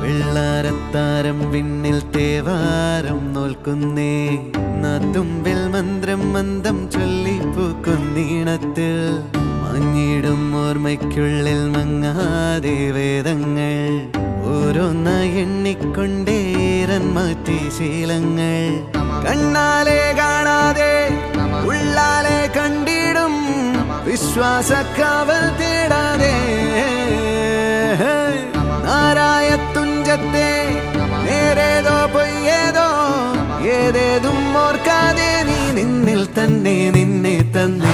വെള്ളാരത്താരം വിണ്ണിൽ തേവാരം നോൽക്കുന്നേ തുമ്പിൽ മന്ത്രം മന്ദം ചൊല്ലിപ്പൂക്കുന്നീണത്തിൽ മങ്ങിടും ഓർമ്മയ്ക്കുള്ളിൽ മങ്ങാതെ വേദങ്ങൾ ഓരോന്നായി എണ്ണിക്കൊണ്ടേരൻ മാറ്റി ശീലങ്ങൾ കണ്ണാലെ കാണാതെ ഉള്ളാലെ കണ്ടിടും വിശ്വാസക്കാവൽ തേടാതെ നാരായ തുഞ്ചത്തെ നേരേതോ പൊയ്യേതോ ഏതേതും ഓർക്കാതെ നീ നിന്നിൽ തന്നെ നിന്നെ തന്നെ